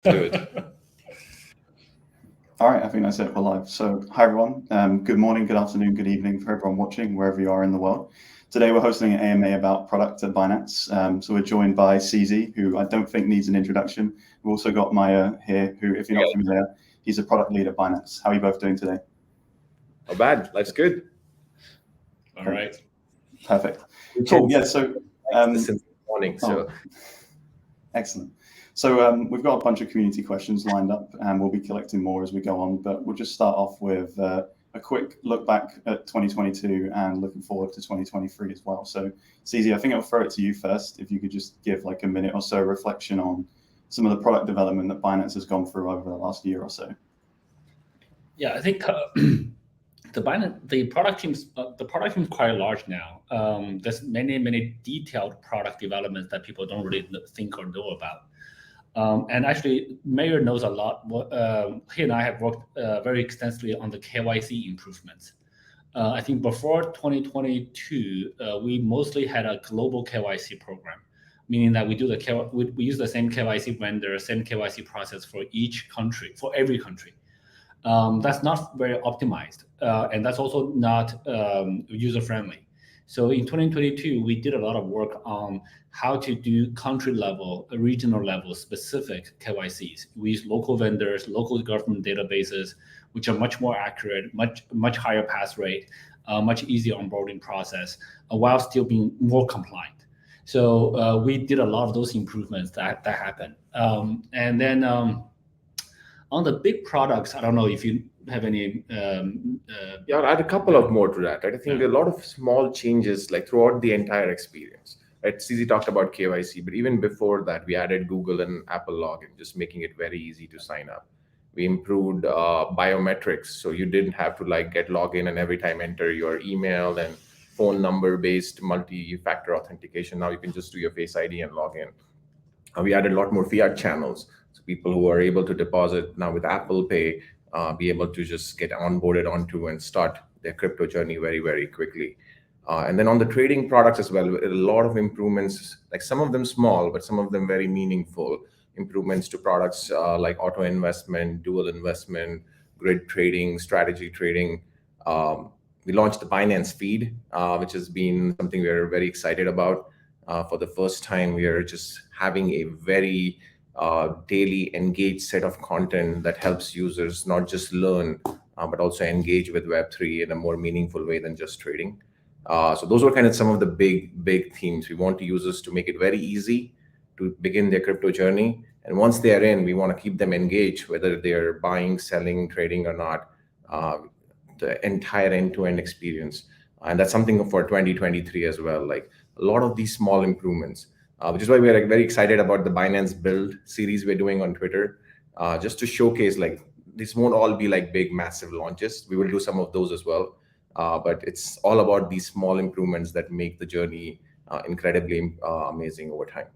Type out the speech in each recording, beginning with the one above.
Do it. All right, I think that's it. We're live. So, hi everyone. Good morning, good afternoon, good evening for everyone watching, wherever you are in the world. Today we're hosting an AMA about product at Binance. So we're joined by CZ, who I don't think needs an introduction. We've also got Mayur here, who, if you're not familiar, he's a product lead at Binance. How are you both doing today? Not bad. Life's good. All right. Perfect. Cool. Yeah. So since morning. So excellent. So we've got a bunch of community questions lined up, and we'll be collecting more as we go on. But we'll just start off with a quick look back at 2022 and looking forward to 2023 as well. So, CZ, I think I'll throw it to you first. If you could just give like a minute or so reflection on some of the product development that Binance has gone through over the last year or so. Yeah, I think the product team's quite large now. There's many detailed product developments that people don't really think or know about. And actually, Mayur knows a lot. He and I have worked very extensively on the KYC improvements. I think before 2022, we mostly had a global KYC program, meaning that we use the same KYC vendor, same KYC process for each country, for every country. That's not very optimized, and that's also not user friendly. So in 2022, we did a lot of work on how to do country level, regional level specific KYCs. We use local vendors, local government databases, which are much more accurate, much higher pass rate, much easier onboarding process, while still being more compliant. So we did a lot of those improvements that happened. And then on the big products, I don't know if you have any. Yeah, I'll add a couple of more to that. Right? I think there are a lot of small changes like throughout the entire experience. Right? CZ talked about KYC, but even before that, we added Google and Apple login, just making it very easy to sign up. We improved biometrics, so you didn't have to like get login and every time enter your email and phone number based multi-factor authentication. Now you can just do your Face ID and log in. We added a lot more fiat channels. So people who are able to deposit now with Apple Pay, be able to just get onboarded onto and start their crypto journey very quickly. And then on the trading products as well, a lot of improvements, like some of them small, but some of them very meaningful improvements to products like auto investment, dual investment, grid trading, strategy trading. We launched the Binance Feed, which has been something we're very excited about. For the first time, we are just having a very daily engaged set of content that helps users not just learn, but also engage with Web3 in a more meaningful way than just trading. So those were kind of some of the big themes. We want users to make it very easy to begin their crypto journey. And once they are in, we want to keep them engaged, whether they're buying, selling, trading or not, the entire end-to-end experience. And that's something for 2023 as well. Like a lot of these small improvements, which is why we're very excited about the Binance Build series we're doing on Twitter, just to showcase like this won't all be like big, massive launches. We will do some of those as well. But it's all about these small improvements that make the journey incredibly amazing over time.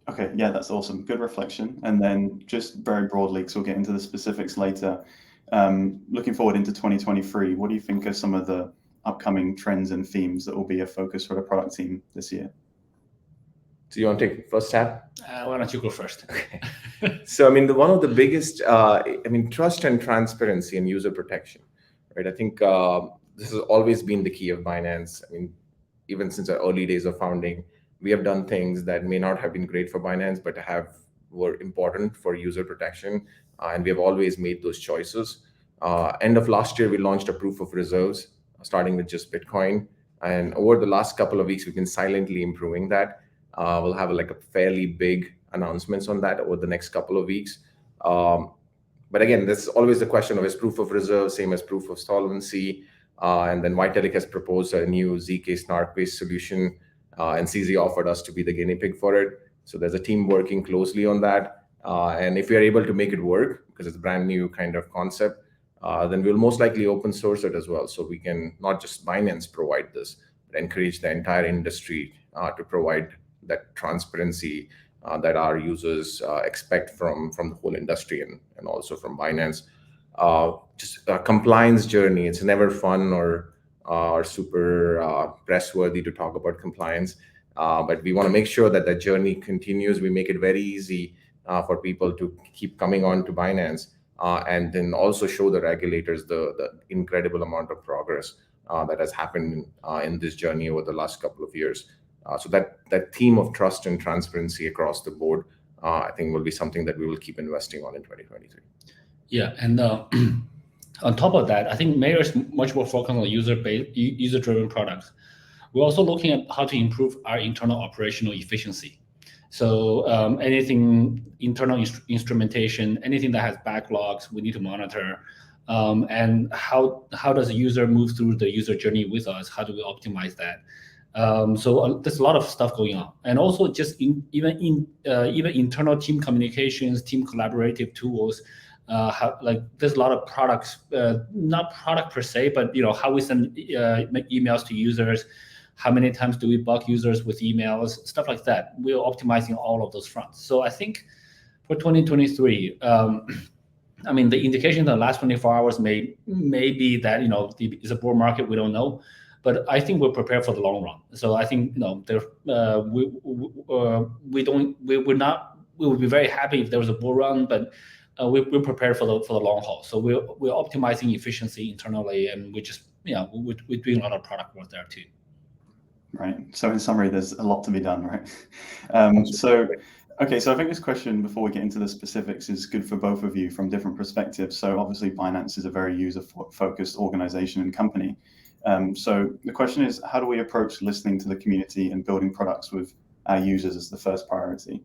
Okay, yeah, that's awesome. Good reflection. And then just very broadly, because we'll get into the specifics later, looking forward into 2023, what do you think are some of the upcoming trends and themes that will be a focus for the product team this year? So you want to take first stab? Why don't you go first? Okay. So, I mean, one of the biggest, trust and transparency and user protection, right? I think this has always been the key of Binance. I mean, even since our early days of founding, we have done things that may not have been great for Binance, but were important for user protection. And we have always made those choices. End of last year, we launched a proof of reserves, starting with just Bitcoin. And over the last couple of weeks, we've been silently improving that. We'll have like a fairly big announcements on that over the next couple of weeks. But again, there's always the question of is proof of reserve same as proof of solvency? And then Vitalik has proposed a new ZK snark-based solution, and CZ offered us to be the guinea pig for it. So there's a team working closely on that. And if we are able to make it work, because it's a brand new kind of concept, then we'll most likely open source it as well. So we can not just Binance provide this, but encourage the entire industry to provide that transparency that our users expect from the whole industry and also from Binance. Just a compliance journey. It's never fun or super press-worthy to talk about compliance, but we want to make sure that the journey continues. We make it very easy for people to keep coming on to Binance, and then also show the regulators the incredible amount of progress that has happened in this journey over the last couple of years. So that theme of trust and transparency across the board, I think, will be something that we will keep investing on in 2023. Yeah, and on top of that, I think Mayur is much more focused on user-driven products. We're also looking at how to improve our internal operational efficiency. So anything internal instrumentation, anything that has backlogs, we need to monitor. And how does a user move through the user journey with us? How do we optimize that? So there's a lot of stuff going on, and also just even internal team communications, team collaborative tools. There's a lot of products, not product per se, but how we send emails to users, how many times do we bug users with emails, stuff like that. We're optimizing all of those fronts. So I think for 2023, I mean, the indication in the last 24 hours may be that it's a bull market. We don't know, but I think we're prepared for the long run. So I think we would be very happy if there was a bull run, but we're prepared for the long haul. So we're optimizing efficiency internally, and we're doing a lot of product work there too. Right. So in summary, there's a lot to be done, right? So I think this question, before we get into the specifics, is good for both of you from different perspectives. So obviously, Binance is a very user-focused organization and company. So the question is, how do we approach listening to the community and building products with our users as the first priority?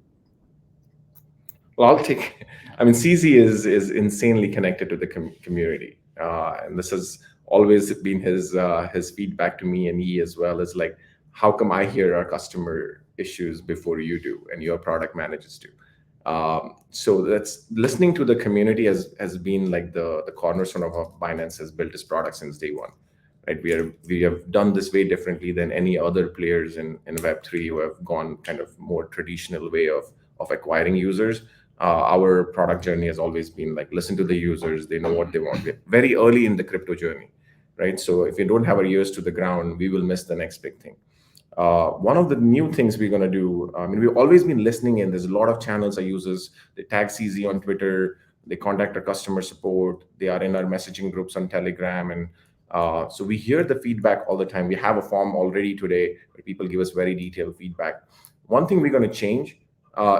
Well, CZ is insanely connected to the community, and this has always been his feedback to me, and he as well, is like, how come I hear our customer issues before you do, and your product managers do? So that's listening to the community has been like the cornerstone of how Binance has built its product since day one. Right, we have done this way differently than any other players in Web3 who have gone kind of more traditional way of acquiring users. Our product journey has always been like, listen to the users, they know what they want. We're very early in the crypto journey, right? So if we don't have our ears to the ground, we will miss the next big thing. One of the new things we're going to do, we've always been listening in. There's a lot of channels our users, they tag CZ on Twitter, they contact our customer support, they are in our messaging groups on Telegram, and so we hear the feedback all the time. We have a form already today where people give us very detailed feedback. One thing we're going to change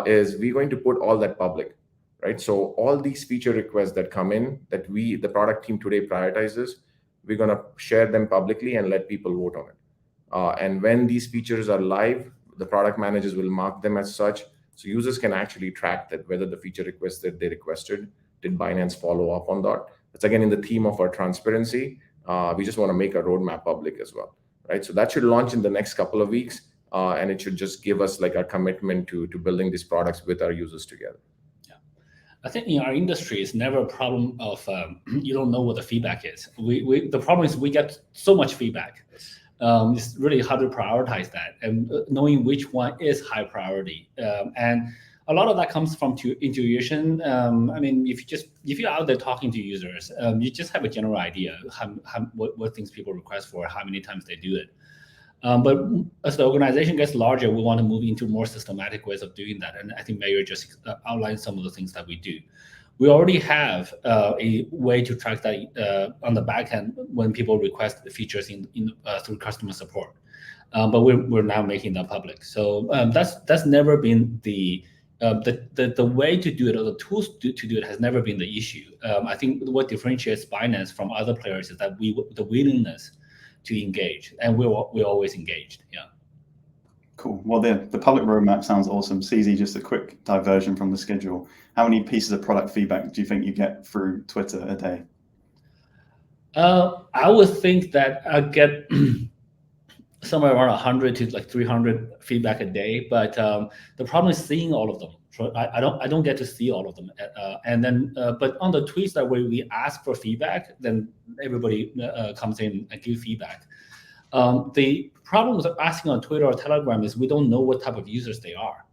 is we're going to put all that public, right? So all these feature requests that come in that the product team today prioritizes, we're going to share them publicly and let people vote on it. And when these features are live, the product managers will mark them as such, so users can actually track that whether the feature request that they requested, did Binance follow up on that? That's again in the theme of our transparency. We just want to make our roadmap public as well, right? So that should launch in the next couple of weeks, and it should just give us like our commitment to building these products with our users together. Yeah, I think in our industry, it's never a problem of you don't know what the feedback is. The problem is we get so much feedback. It's really hard to prioritize that and knowing which one is high priority. And a lot of that comes from intuition. If you're out there talking to users, you just have a general idea what things people request for, how many times they do it. But as the organization gets larger, we want to move into more systematic ways of doing that. And I think Mayur just outlined some of the things that we do. We already have a way to track that on the back end when people request the features through customer support. But we're now making that public. So that's never been the way to do it, or the tools to do it has never been the issue. I think what differentiates Binance from other players is that the willingness to engage, and we're always engaged. Yeah. Cool. Well, the public roadmap sounds awesome. CZ, just a quick diversion from the schedule. How many pieces of product feedback do you think you get through Twitter a day? I would think that I get somewhere around 100 to like 300 feedback a day, but the problem is seeing all of them. So I don't get to see all of them, and then but on the tweets that we ask for feedback, then everybody comes in and give feedback. The problem with asking on Twitter or Telegram is we don't know what type of users they are.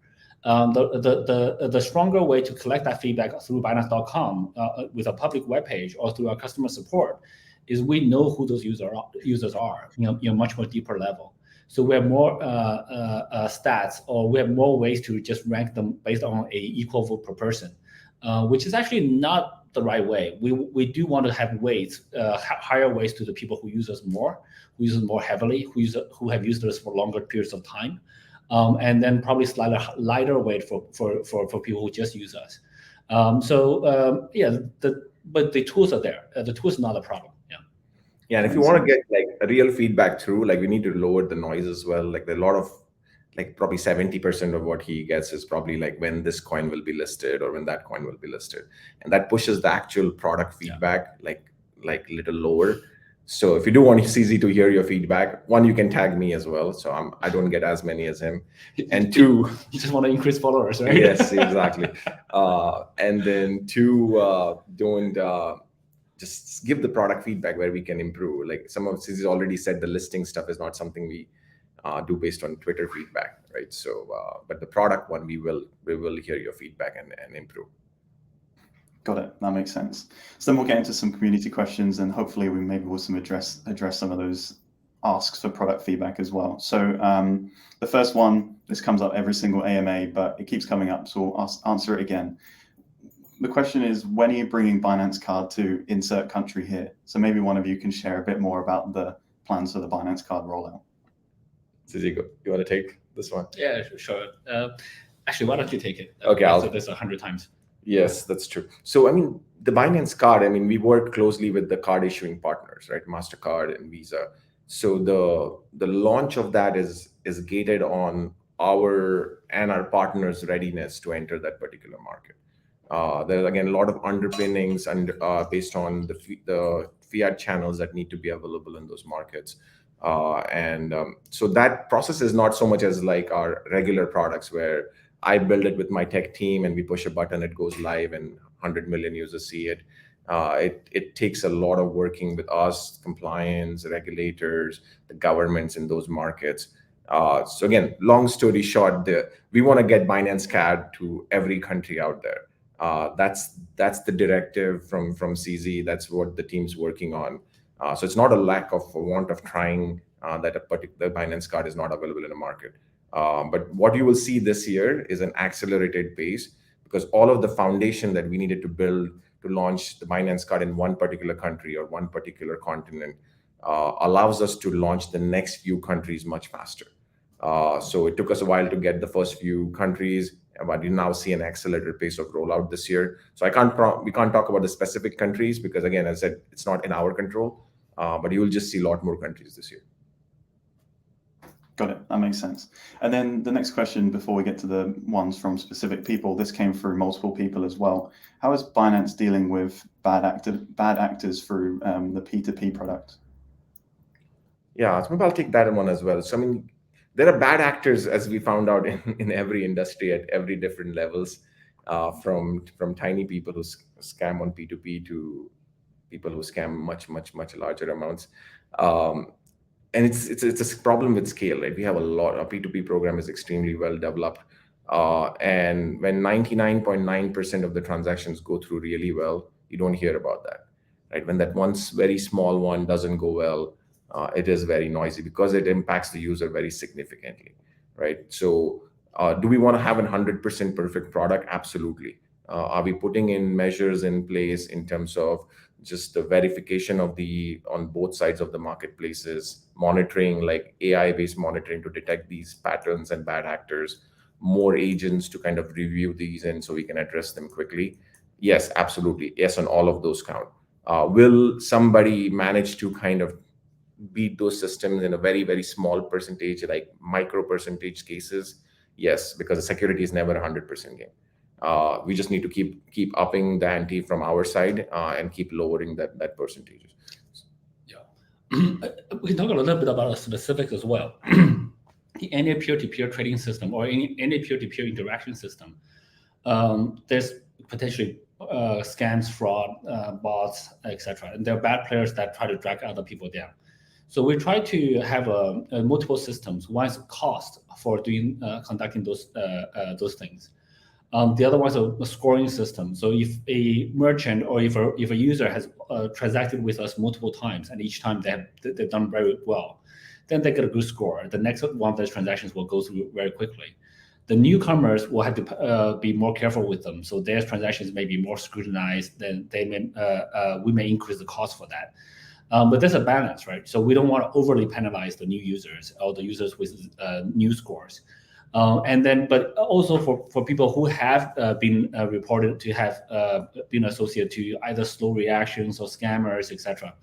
The stronger way to collect that feedback through Binance.com with a public webpage or through our customer support is we know who those users are, much more deeper level. So we have more stats, or we have more ways to just rank them based on a equal vote per person, which is actually not the right way. We do want to have weights, higher weights to the people who use us more, who use us more heavily, who have used us for longer periods of time, and then probably slightly lighter weight for people who just use us. But the tools are there. The tools are not a problem. Yeah, and if you want to get like a real feedback through, like we need to lower the noise as well. Like there are a lot of, like probably 70% of what he gets is probably like when this coin will be listed or when that coin will be listed, and that pushes the actual product feedback like a little lower. So if you do want CZ to hear your feedback, one, you can tag me as well, so I don't get as many as him, and two, you just want to increase followers, right? Yes, exactly. And then two, don't. Just give the product feedback where we can improve. Like some of CZ already said, the listing stuff is not something we do based on Twitter feedback, right? So, but the product one, we will hear your feedback and improve. Got it. That makes sense. So then we'll get into some community questions, and hopefully we maybe will address some of those asks for product feedback as well. So the first one, this comes up every single AMA, but it keeps coming up, so we'll answer it again. The question is, when are you bringing Binance Card to insert country here? So maybe one of you can share a bit more about the plans for the Binance Card rollout. Zizi, you want to take this one? Yeah, sure. Actually, why don't you take it? Okay, I'll say this 100 times. Yes, that's true. So, I mean, the Binance Card, I mean, we work closely with the card issuing partners, right? MasterCard and Visa. So the launch of that is gated on our partners' readiness to enter that particular market. There's again a lot of underpinnings and based on the fiat channels that need to be available in those markets, so that process is not so much as like our regular products where I build it with my tech team and we push a button, it goes live, and 100 million users see it. It takes a lot of working with us, compliance, regulators, the governments in those markets. So again, long story short, we want to get Binance Card to every country out there. That's the directive from CZ. That's what the team's working on. So it's not a lack of want of trying that a particular Binance Card is not available in the market. But what you will see this year is an accelerated pace, because all of the foundation that we needed to build to launch the Binance Card in one particular country or one particular continent allows us to launch the next few countries much faster. So it took us a while to get the first few countries, but you now see an accelerated pace of rollout this year. So we can't talk about the specific countries because, again, as I said, it's not in our control. But you will just see a lot more countries this year. Got it. That makes sense. And then the next question, before we get to the ones from specific people, this came through multiple people as well. How is Binance dealing with bad actors through the P2P product? Yeah, so maybe I'll take that one as well. So I mean, there are bad actors, as we found out in every industry at every different levels, from tiny people who scam on P2P to people who scam much larger amounts. And it's a problem with scale, right? We have a lot. Our P2P program is extremely well developed. And when 99.9% of the transactions go through really well, you don't hear about that, right? When that once very small one doesn't go well, it is very noisy because it impacts the user very significantly, right? So do we want to have a 100% perfect product? Absolutely. Are we putting in measures in place in terms of just the verification of on both sides of the marketplaces, monitoring, like AI-based monitoring to detect these patterns and bad actors, more agents to kind of review these and so we can address them quickly? Yes, absolutely. Yes, on all of those count. Will somebody manage to kind of beat those systems in a very, very small percentage, like micro percentage cases? Yes, because the security is never 100% game. We just need to keep upping the ante from our side and keep lowering that percentages. Yeah, we can talk a little bit about the specifics as well. Any peer-to-peer trading system or any peer-to-peer interaction system, there's potentially scams, fraud, bots, etc. And there are bad players that try to drag other people down. So we try to have multiple systems. One is cost for conducting those things. The other one is a scoring system. So if a merchant or if a user has transacted with us multiple times and each time they've done very well, then they get a good score. The next one of those transactions will go through very quickly. The newcomers will have to be more careful with them, so their transactions may be more scrutinized. Then we may increase the cost for that. But there's a balance, right? So we don't want to overly penalize the new users or the users with new scores. But also for people who have been reported to have been associated to either slow reactions or scammers, etc.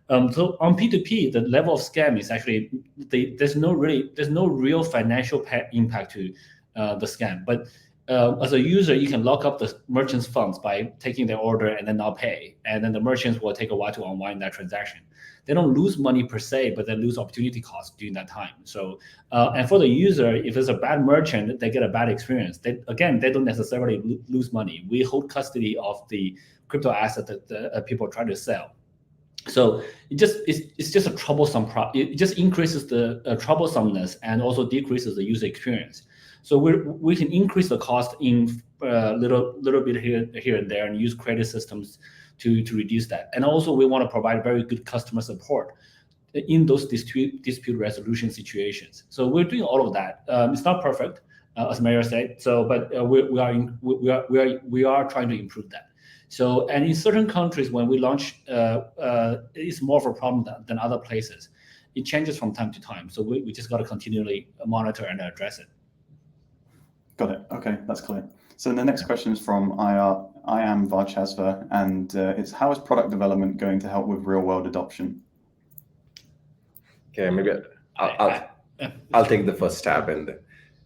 So on P2P, the level of scam is actually there's no real financial impact to the scam. But as a user, you can lock up the merchant's funds by taking their order and then not pay, and then the merchants will take a while to unwind that transaction. They don't lose money per se, but they lose opportunity costs during that time. So, and for the user, if it's a bad merchant, they get a bad experience. They don't necessarily lose money. We hold custody of the crypto asset that the people are trying to sell. So it's just a troublesome it just increases the troublesomeness and also decreases the user experience. So we can increase the cost in little bit here and there, and use credit systems to reduce that. And also we want to provide very good customer support in those dispute resolution situations. So we're doing all of that. It's not perfect, as Mayur said. So, but we are trying to improve that. So, and in certain countries, when we launch, it's more of a problem than other places. It changes from time to time. So we just got to continually monitor and address it. Got it. Okay, that's clear. So the next question is from I am Varchasva, and it's how is product development going to help with real world adoption? Okay, maybe I'll take the first stab. And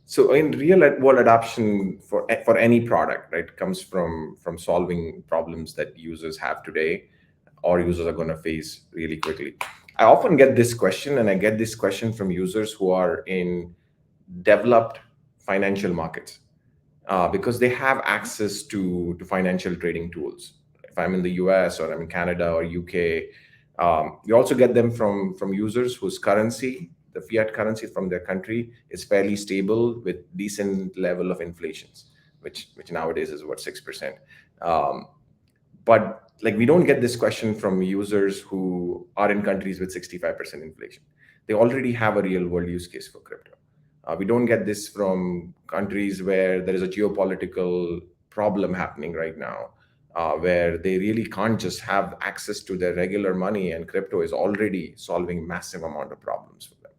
so in real world adoption for any product, right, comes from solving problems that users have today or users are going to face really quickly. I often get this question, and I get this question from users who are in developed financial markets because they have access to financial trading tools. If I'm in the US or I'm in Canada or UK, we also get them from users whose currency, the fiat currency from their country, is fairly stable with decent level of inflations, which nowadays is what, 6%. But like, we don't get this question from users who are in countries with 65% inflation. They already have a real world use case for crypto. We don't get this from countries where there is a geopolitical problem happening right now, where they really can't just have access to their regular money, and crypto is already solving massive amount of problems for them,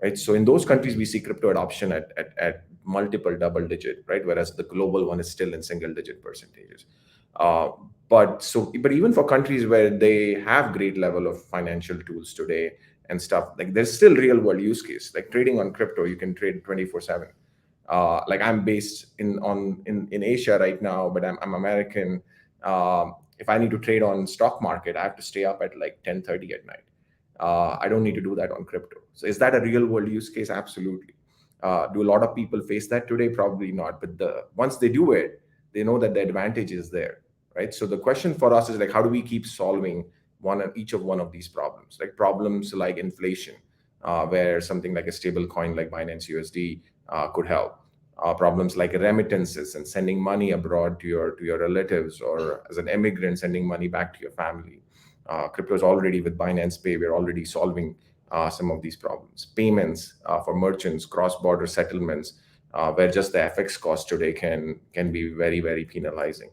right? So in those countries, we see crypto adoption at multiple double digit, right? Whereas the global one is still in single digit percentages. But even for countries where they have great level of financial tools today and stuff, like, there's still real world use case. Like trading on crypto, you can trade 24/7. Like, I'm based in Asia right now, but I'm American. If I need to trade on stock market, I have to stay up at like 10:30 at night. I don't need to do that on crypto. So is that a real world use case? Absolutely. Do a lot of people face that today? Probably not. But once they do it, they know that the advantage is there, right? So the question for us is like, how do we keep solving each of these problems? Like problems like inflation, where something like a stable coin like Binance USD could help. Problems like remittances and sending money abroad to your relatives, or as an immigrant sending money back to your family. Crypto is already, with Binance Pay, we're already solving some of these problems. Payments for merchants, cross-border settlements, where just the FX cost today can be very, very penalizing.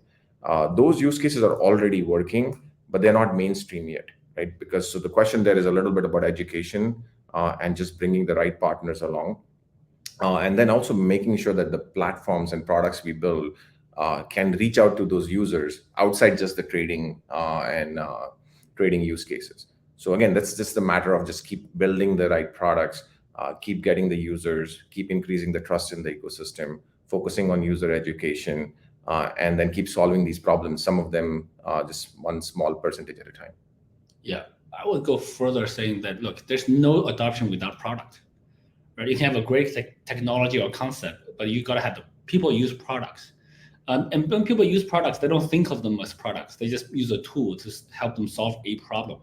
Those use cases are already working, but they're not mainstream yet, right? Because so the question there is a little bit about education and just bringing the right partners along. And then also making sure that the platforms and products we build can reach out to those users outside just the trading and trading use cases. So again, that's just a matter of just keep building the right products, keep getting the users, keep increasing the trust in the ecosystem, focusing on user education, and then keep solving these problems, some of them just one small percentage at a time. Yeah, I would go further saying that, look, there's no adoption without product. Right? You can have a great technology or concept, but you gotta have the people use products. And when people use products, they don't think of them as products. They just use a tool to help them solve a problem.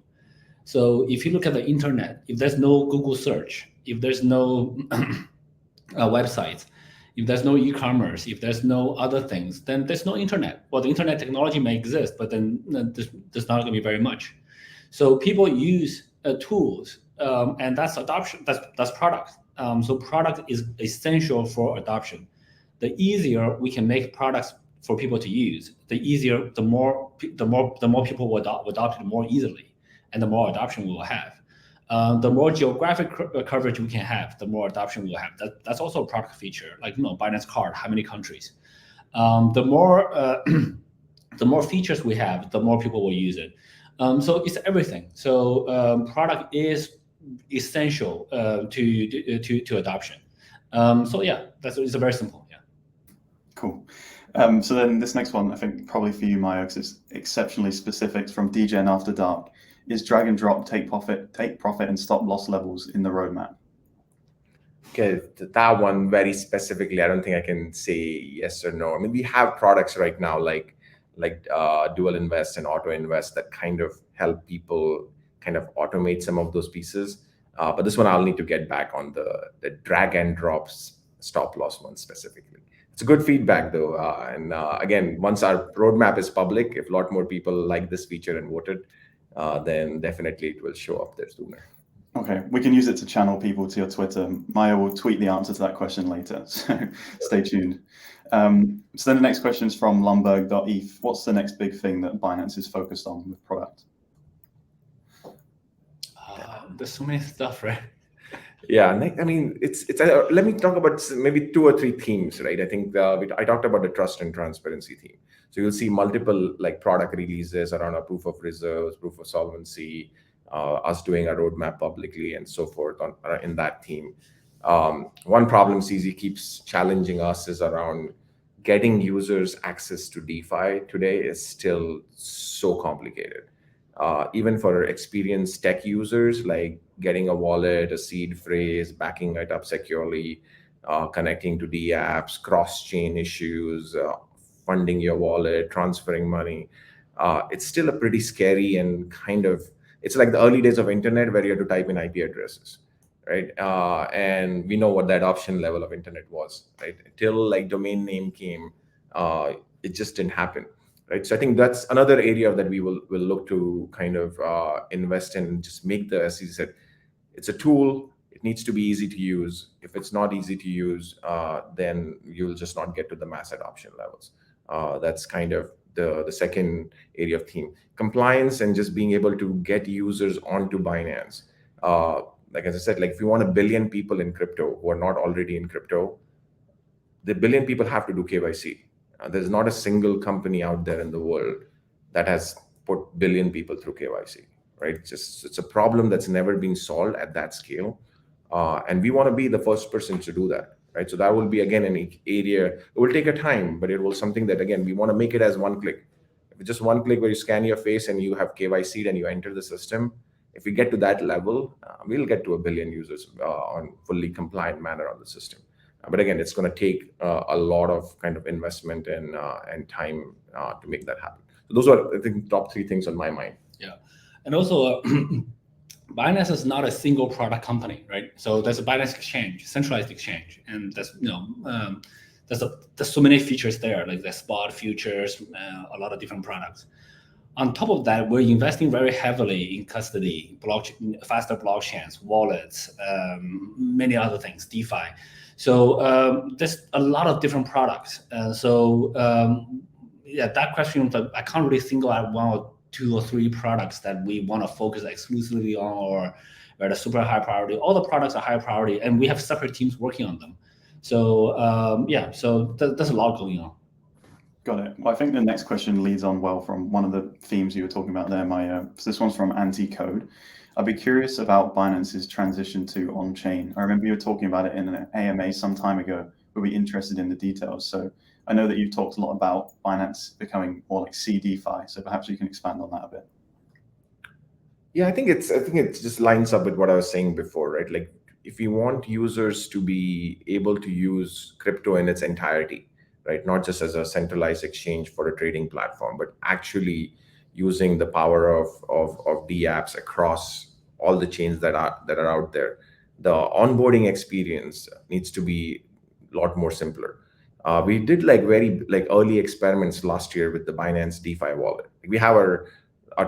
So if you look at the internet, if there's no Google search, if there's no websites, if there's no e-commerce, if there's no other things, then there's no internet. Well, the internet technology may exist, but then there's not gonna be very much. So people use tools and that's adoption. That's product. So product is essential for adoption. The easier we can make products for people to use, the more people will adopt it more easily, and the more adoption we will have. The more geographic coverage we can have, the more adoption we'll have. That's also a product feature. Like Binance Card, how many countries? The more features we have, the more people will use it. So it's everything. So product is essential to adoption. So yeah, it's very simple. Yeah. Cool. So then this next one, I think probably for you, Mayur, because it's exceptionally specific from DGen After Dark. Is drag and drop take profit and stop loss levels in the roadmap? Okay, that one very specifically, I don't think I can say yes or no. I mean, we have products right now like Dual Invest and Auto Invest that kind of help people kind of automate some of those pieces. But this one I'll need to get back on the drag and drops stop loss one specifically. It's a good feedback though. And again, once our roadmap is public, if a lot more people like this feature and voted, then definitely it will show up there sooner. Okay, we can use it to channel people to your Twitter. Mayur will tweet the answer to that question later, so stay tuned. So then the next question is from Lumberg.eth. What's the next big thing that Binance is focused on with product? There's so many stuff, right? Yeah, I mean, it's let me talk about maybe 2 or 3 themes, right? I think I talked about the trust and transparency theme. So you'll see multiple like product releases around our proof of reserves, proof of solvency, us doing our roadmap publicly and so forth in that theme. One problem CZ keeps challenging us is around getting users access to DeFi today is still so complicated. Even for experienced tech users, like getting a wallet, a seed phrase, backing it up securely, connecting to the apps, cross-chain issues, funding your wallet, transferring money. It's still a pretty scary and kind of, it's like the early days of internet where you had to type in IP addresses, right? And we know what the adoption level of internet was, right? Until like domain name came, it just didn't happen. Right. So I think that's another area that we will look to kind of invest in and just make the, as you said, it's a tool. It needs to be easy to use. If it's not easy to use, then you'll just not get to the mass adoption levels. That's kind of the second area of theme. Compliance and just being able to get users onto Binance. Like as I said, like if you want 1 billion people in crypto who are not already in crypto, the 1 billion people have to do KYC. There's not a single company out there in the world that has put 1 billion people through KYC, right? It's a problem that's never been solved at that scale. And we want to be the first person to do that, right? So that will be, again, an area, it will take a time, but it will something that, again, we want to make it as one click. If it's just one click where you scan your face and you have KYC'd and you enter the system, if we get to that level, we'll get to 1 billion users on fully compliant manner on the system. But again, it's going to take a lot of kind of investment and time to make that happen. So those are, I think, top 3 things on my mind. Yeah, and also Binance is not a single product company, right? So there's a Binance exchange, centralized exchange, and there's there's so many features there, like the spot futures, a lot of different products. On top of that, we're investing very heavily in custody, faster blockchains, wallets, many other things, DeFi. So there's a lot of different products. Yeah, that question, I can't really single out 1 or 2 or 3 products that we want to focus exclusively on or are the super high priority. All the products are high priority, and we have separate teams working on them. So yeah, so there's a lot going on. Got it. Well, I think the next question leads on well from one of the themes you were talking about there, Mayur. So this one's from Anti-Code. I'd be curious about Binance's transition to on-chain. I remember you were talking about it in an AMA some time ago. We'll be interested in the details. So I know that you've talked a lot about Binance becoming more like CDFI. So perhaps you can expand on that a bit. Yeah, I think it just lines up with what I was saying before, right? Like if you want users to be able to use crypto in its entirety, right? Not just as a centralized exchange for a trading platform, but actually using the power of the apps across all the chains that are out there. The onboarding experience needs to be a lot more simpler. We did very early experiments last year with the Binance DeFi wallet. We have our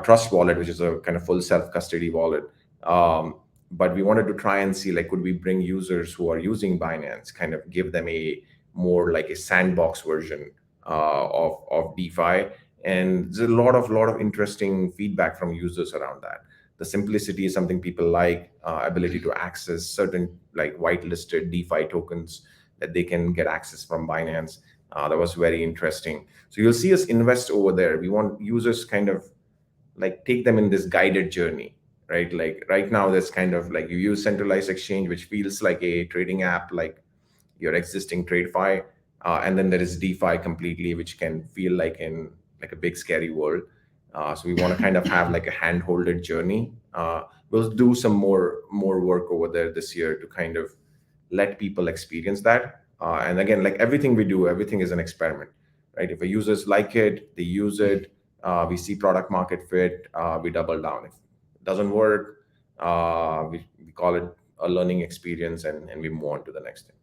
trust wallet, which is a kind of full self-custody wallet. but we wanted to try and see, like, could we bring users who are using Binance, kind of give them a more like a sandbox version of DeFi. And there's a lot of interesting feedback from users around that. The simplicity is something people like, ability to access certain like whitelisted DeFi tokens that they can get access from Binance. That was very interesting. So you'll see us invest over there. We want users kind of like take them in this guided journey, right? Like right now, there's kind of like you use centralized exchange, which feels like a trading app, like your existing TradeFi, and then there is DeFi completely, which can feel like in like a big scary world. So we want to kind of have like a hand-holded journey. We'll do some more work over there this year to kind of let people experience that. And again, like everything we do, everything is an experiment, right? If the users like it, they use it. We see product market fit, we double down. If it doesn't work, we call it a learning experience, and we move on to the next thing.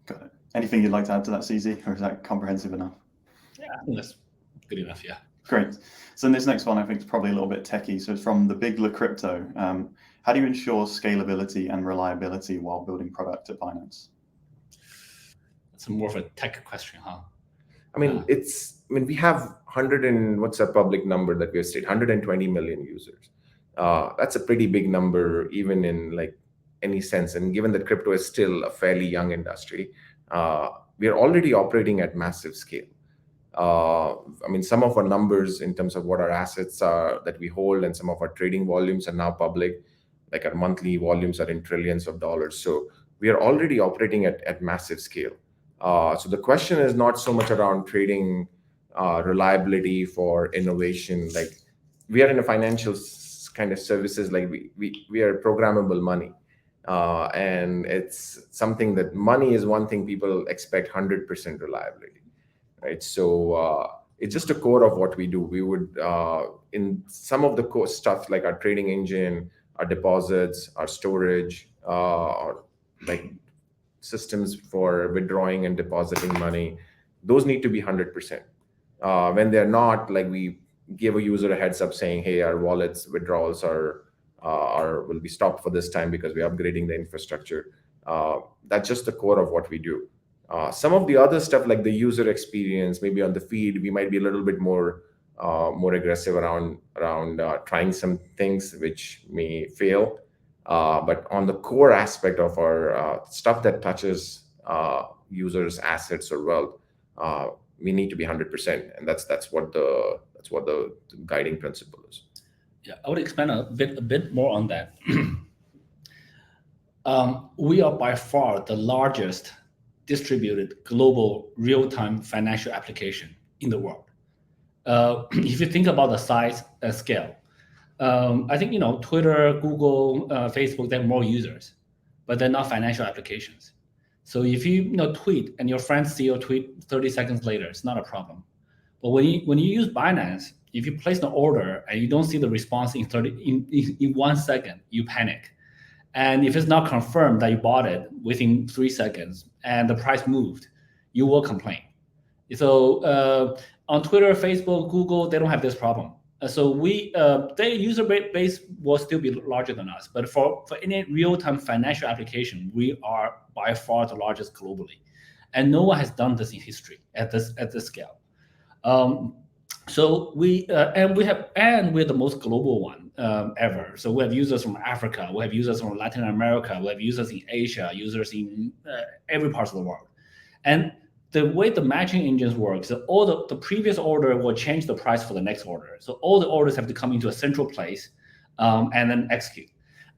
Got it. Anything you'd like to add to that, CZ, or is that comprehensive enough? Yeah, I think that's good enough. Yeah. Great. So this next one, I think, is probably a little bit techie. So it's from the Big La Crypto. How do you ensure scalability and reliability while building product at Binance? That's more of a tech question, huh? I mean, we have 100 and what's a public number that we have stated, 120 million users. That's a pretty big number, even in like any sense. And given that crypto is still a fairly young industry, we are already operating at massive scale. I mean, some of our numbers in terms of what our assets are that we hold and some of our trading volumes are now public, like our monthly volumes are in trillions of dollars. So we are already operating at massive scale. So the question is not so much around trading reliability for innovation. Like we are in a financial kind of services, like we are programmable money. And it's something that money is one thing people expect 100% reliability, right? So it's just a core of what we do. We would, in some of the core stuff, like our trading engine, our deposits, our storage, our like systems for withdrawing and depositing money, those need to be 100%. When they're not, like we give a user a heads up saying, hey, our wallets withdrawals will be stopped for this time because we're upgrading the infrastructure. That's just the core of what we do. Some of the other stuff, like the user experience, maybe on the feed, we might be a little bit more aggressive around trying some things which may fail. But on the core aspect of our stuff that touches users' assets or wealth, we need to be 100%, and that's what the guiding principle is. Yeah, I would expand a bit more on that. We are by far the largest distributed global real-time financial application in the world. If you think about the size and scale, I think Twitter, Google, Facebook, they have more users, but they're not financial applications. So if you tweet and your friends see your tweet 30 seconds later, it's not a problem. But when you use Binance, if you place an order and you don't see the response in 1 second, you panic. And if it's not confirmed that you bought it within 3 seconds and the price moved, you will complain. So on Twitter, Facebook, Google, they don't have this problem. So their user base will still be larger than us. But for any real-time financial application, we are by far the largest globally. And no one has done this in history at this scale. So we're the most global one ever. So we have users from Africa, we have users from Latin America, we have users in Asia, users in every part of the world. And the way the matching engines work, so all the previous order will change the price for the next order. So all the orders have to come into a central place and then execute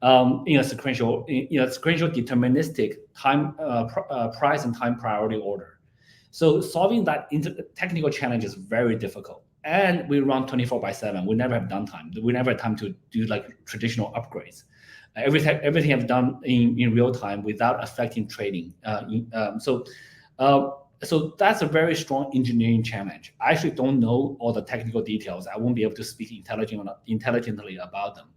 in a sequential deterministic time price and time priority order. So solving that technical challenge is very difficult. And we run 24/7. We never have downtime. We never have time to do like traditional upgrades. Everything I've done in real time without affecting trading. So that's a very strong engineering challenge. I actually don't know all the technical details. I won't be able to speak intelligently about them.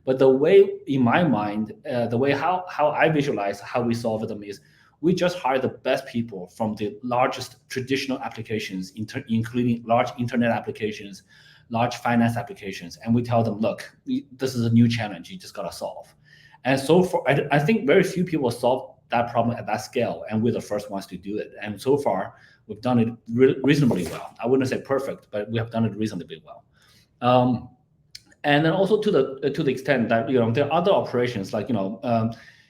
But the way, in my mind, the way how I visualize how we solve them is we just hire the best people from the largest traditional applications, including large internet applications, large finance applications, and we tell them, look, this is a new challenge you just got to solve. And so far, I think very few people solve that problem at that scale, and we're the first ones to do it. And so far, we've done it reasonably well. I wouldn't say perfect, but we have done it reasonably well. And then also to the extent that there are other operations like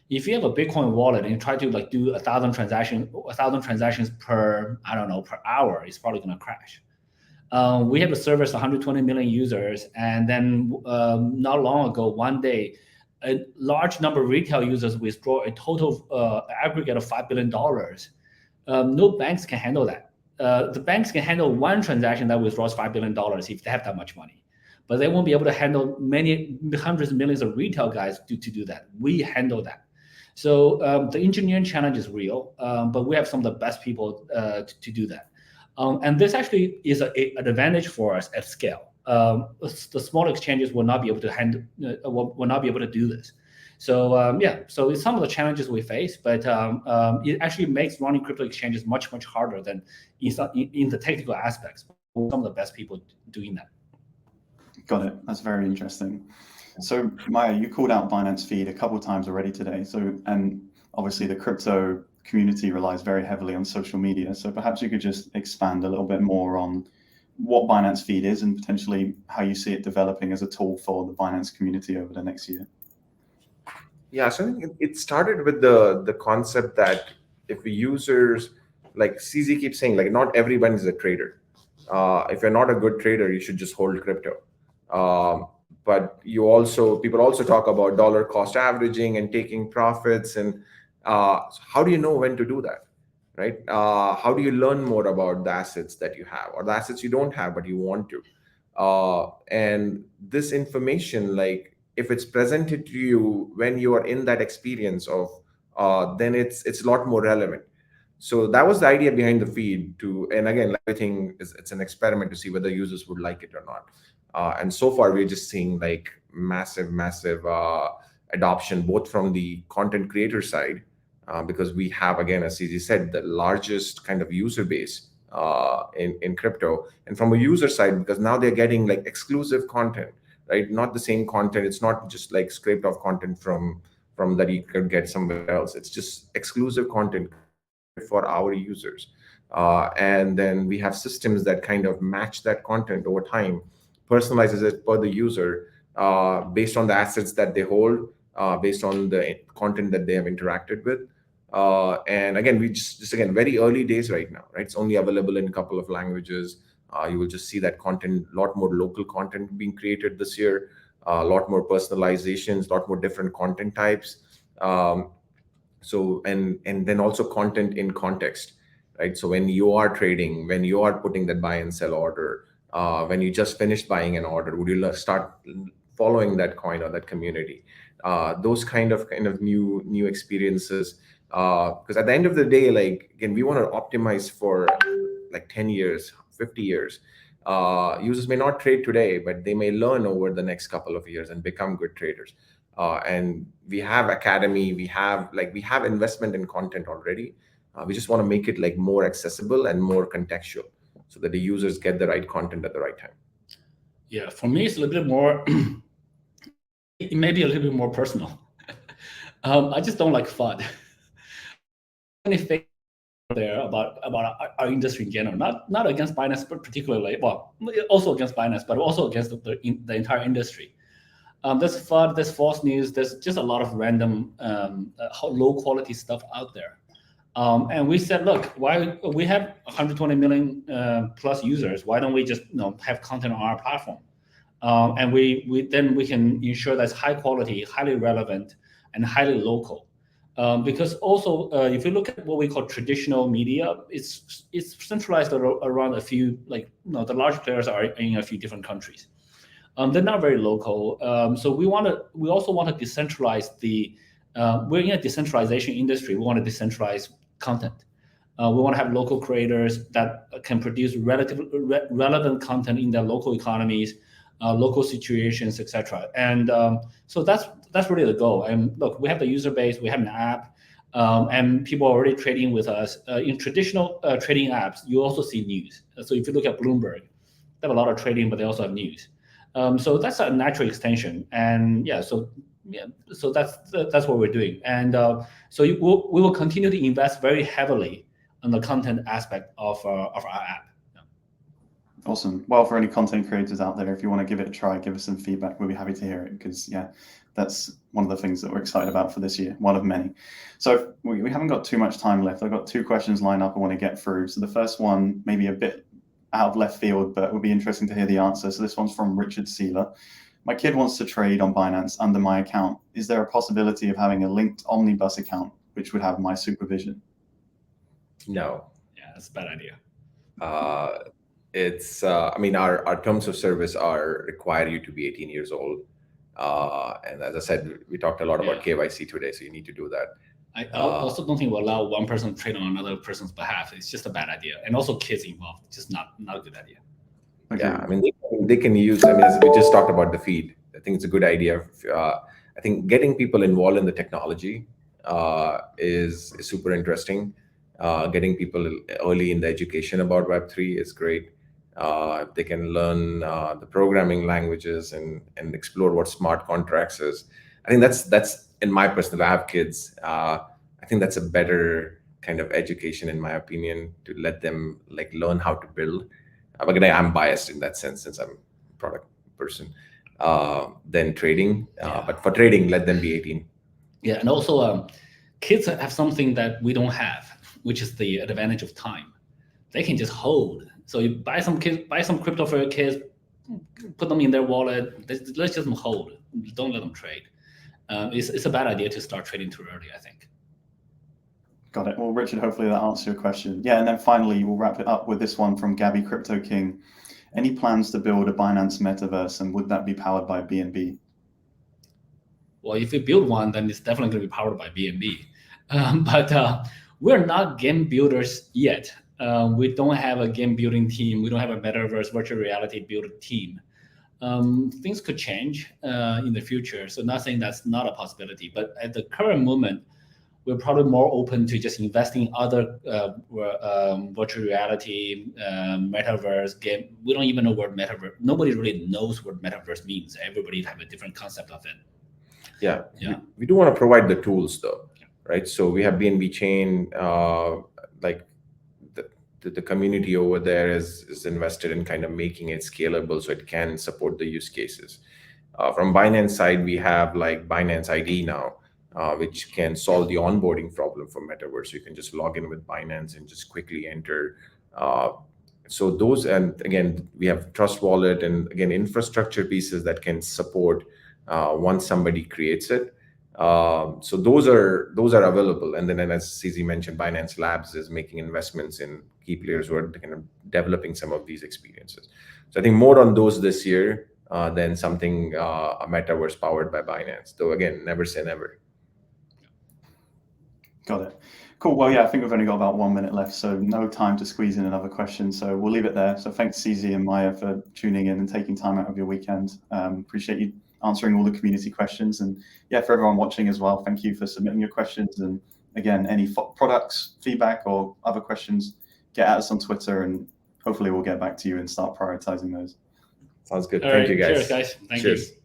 if you have a Bitcoin wallet and you try to like do 1,000 transactions per hour, it's probably going to crash. We have a service 120 million users, and then not long ago, one day, a large number of retail users withdraw a total aggregate of $5 billion. No banks can handle that. The banks can handle one transaction that withdraws $5 billion if they have that much money, but they won't be able to handle many hundreds of millions of retail guys to do that. We handle that. So the engineering challenge is real, but we have some of the best people to do that. And this actually is an advantage for us at scale. The small exchanges will not be able to handle, will not be able to do this. So so it's some of the challenges we face, but it actually makes running crypto exchanges much harder than in the technical aspects. Some of the best people doing that. Got it. That's very interesting. So Mayur, you called out Binance Feed a couple of times already today. So, and obviously the crypto community relies very heavily on social media. So perhaps you could just expand a little bit more on what Binance Feed is and potentially how you see it developing as a tool for the Binance community over the next year. Yeah, so I think it started with the concept that if the users, like CZ keeps saying, like not everyone is a trader. If you're not a good trader, you should just hold crypto. But people also talk about dollar cost averaging and taking profits. And how do you know when to do that, right? How do you learn more about the assets that you have or the assets you don't have, but you want to? And this information, like if it's presented to you when you are in that experience of, then it's a lot more relevant. So that was the idea behind the feed and again, everything it's an experiment to see whether users would like it or not. And so far, we're just seeing like massive adoption, both from the content creator side, because we have, again, as CZ said, the largest kind of user base in crypto, and from a user side, because now they're getting like exclusive content, right? Not the same content. It's not just like scraped off content from that you could get somewhere else. It's just exclusive content for our users. And then we have systems that kind of match that content over time, personalizes it per the user based on the assets that they hold, based on the content that they have interacted with. And again, we just again, very early days right now, right? It's only available in a couple of languages. You will just see that content, a lot more local content being created this year, a lot more personalizations, a lot more different content types. So, and then also content in context, right? So when you are trading, when you are putting that buy and sell order, when you just finished buying an order, would you start following that coin or that community? Those kind of new experiences. Because at the end of the day, like, again, we want to optimize for like 10 years, 50 years. Users may not trade today, but they may learn over the next couple of years and become good traders. And we have academy, we have investment in content already. We just want to make it like more accessible and more contextual, so that the users get the right content at the right time. Yeah, for me, it's a little bit more, it may be a little bit more personal. I just don't like FUD. Many things there about our industry in general, not against Binance, but particularly, well, also against Binance, but also against the entire industry. There's FUD, there's false news, there's just a lot of random low quality stuff out there. And we said, look, why we have 120 million plus users? Why don't we just have content on our platform? And then we can ensure that's high quality, highly relevant, and highly local. Because also, if you look at what we call traditional media, it's centralized around a few, like the large players are in a few different countries. They're not very local. So we also want to decentralize we're in a decentralization industry. We want to decentralize content. We want to have local creators that can produce relevant content in their local economies, local situations, etc. And so that's really the goal. And look, we have the user base, we have an app, and people are already trading with us. In traditional trading apps, you also see news. So if you look at Bloomberg, they have a lot of trading, but they also have news. So that's a natural extension. And so that's what we're doing. And so we will continue to invest very heavily on the content aspect of our app. Awesome. Well, for any content creators out there, if you want to give it a try, give us some feedback. We'll be happy to hear it, because that's one of the things that we're excited about for this year, one of many. So we haven't got too much time left. I've got 2 questions lined up I want to get through. So the first one, maybe a bit out of left field, but it would be interesting to hear the answer. So this one's from Richard Sealer. My kid wants to trade on Binance under my account. Is there a possibility of having a linked omni-bus account, which would have my supervision? No. Yeah, that's a bad idea. It's I mean, our terms of service require you to be 18 years old, and as I said, we talked a lot about KYC today, so you need to do that. I also don't think we'll allow one person to trade on another person's behalf. It's just a bad idea, and also kids involved. It's just not a good idea. Okay. Yeah, I mean, they can use. I mean, as we just talked about the feed. I think it's a good idea. I think getting people involved in the technology is super interesting. Getting people early in the education about Web3 is great. They can learn the programming languages and explore what smart contracts is. I think that's in my personal. I have kids. I think that's a better kind of education, in my opinion, to let them learn how to build. But again, I'm biased in that sense, since I'm a product person. Than trading. But for trading, let them be 18. Yeah, and also kids have something that we don't have, which is the advantage of time. They can just hold. So you buy some crypto for your kids, put them in their wallet. Let's just hold. Don't let them trade. It's a bad idea to start trading too early, I think. Got it. Well, Richard, hopefully that answers your question. Yeah, and then finally, we'll wrap it up with this one from Gabby Crypto King. Any plans to build a Binance Metaverse, and would that be powered by BNB? Well, if we build one, then it's definitely going to be powered by BNB. But we're not game builders yet. We don't have a game building team. We don't have a metaverse virtual reality build team. Things could change in the future. So not saying that's not a possibility, but at the current moment, we're probably more open to just investing in other virtual reality, metaverse game. We don't even know what metaverse. Nobody really knows what metaverse means. Everybody have a different concept of it. Yeah. We do want to provide the tools, though, right? So we have BNB Chain, the community over there is invested in kind of making it scalable so it can support the use cases. From Binance side, we have Binance ID now, which can solve the onboarding problem for Metaverse. You can just log in with Binance and just quickly enter. So those, and again, we have Trust Wallet and again, infrastructure pieces that can support once somebody creates it. So those are available. And then, as CZ mentioned, Binance Labs is making investments in key players who are kind of developing some of these experiences. So I think more on those this year than something a metaverse powered by Binance. Though again, never say never. Got it. Cool. Well, yeah, I think we've only got about 1 minute left, so no time to squeeze in another question. So we'll leave it there. So thanks, CZ and Mayur, for tuning in and taking time out of your weekend. Appreciate you answering all the community questions. And yeah, for everyone watching as well, thank you for submitting your questions. And again, any products, feedback, or other questions, get at us on Twitter, and hopefully we'll get back to you and start prioritizing those. Sounds good. All Thank right. you, guys. Cheers, guys. Thank Cheers. you.